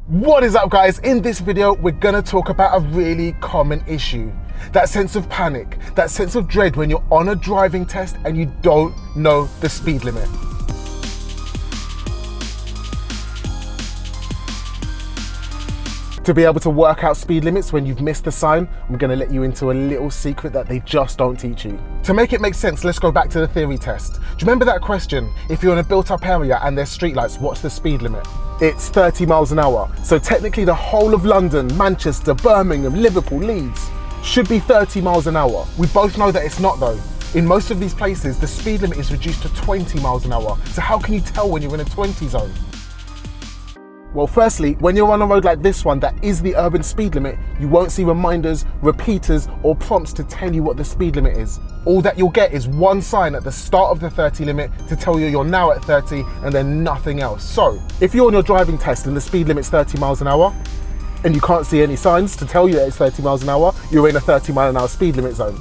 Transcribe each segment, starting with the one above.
What is up, guys? In this video, we're gonna talk about a really common issue. That sense of panic, that sense of dread when you're on a driving test and you don't know the speed limit. To be able to work out speed limits when you've missed the sign, I'm gonna let you into a little secret that they just don't teach you. To make it make sense, let's go back to the theory test. Do you remember that question? If you're in a built-up area and there's streetlights, what's the speed limit? It's 30 miles an hour. So technically the whole of London, Manchester, Birmingham, Liverpool, Leeds should be 30 miles an hour. We both know that it's not though. In most of these places, the speed limit is reduced to 20 miles an hour. So how can you tell when you're in a 20 zone? Well, firstly, when you're on a road like this one that is the urban speed limit, you won't see reminders, repeaters, or prompts to tell you what the speed limit is. All that you'll get is one sign at the start of the 30 limit to tell you you're now at 30 and then nothing else. So, if you're on your driving test and the speed limit's 30 miles an hour, and you can't see any signs to tell you that it's 30 miles an hour, you're in a 30 mile an hour speed limit zone.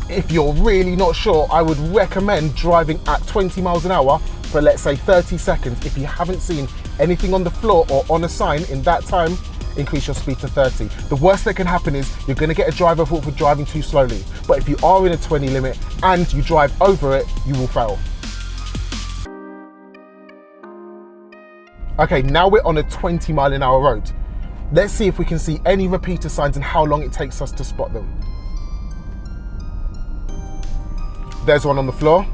If you're really not sure, I would recommend driving at 20 miles an hour for, let's say, 30 seconds. If you haven't seen anything on the floor or on a sign in that time, increase your speed to 30. The worst that can happen is you're gonna get a driver fault for driving too slowly. But if you are in a 20 limit and you drive over it, you will fail. Okay, now we're on a 20 mile an hour road. Let's see if we can see any repeater signs and how long it takes us to spot them. There's one on the floor.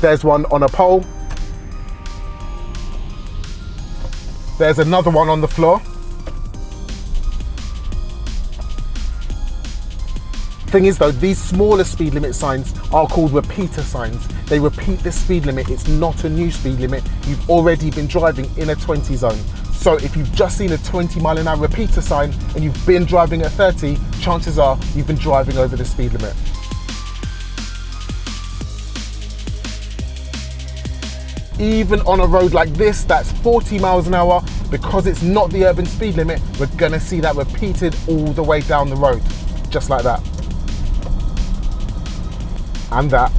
There's one on a pole. There's another one on the floor. Thing is though, these smaller speed limit signs are called repeater signs. They repeat the speed limit. It's not a new speed limit. You've already been driving in a 20 zone. So if you've just seen a 20 mile an hour repeater sign and you've been driving at 30, chances are you've been driving over the speed limit. Even on a road like this, that's 40 miles an hour, because it's not the urban speed limit, we're gonna see that repeated all the way down the road, just like that. And that.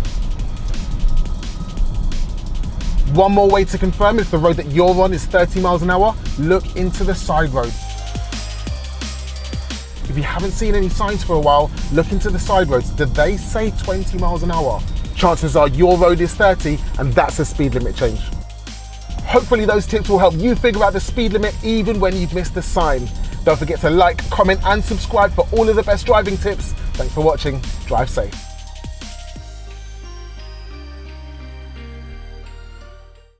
One more way to confirm if the road that you're on is 30 miles an hour, look into the side roads. If you haven't seen any signs for a while, look into the side roads. Do they say 20 miles an hour? Chances are your road is 30 and that's a speed limit change. Hopefully those tips will help you figure out the speed limit even when you've missed the sign. Don't forget to like, comment and subscribe for all of the best driving tips. Thanks for watching. Drive safe.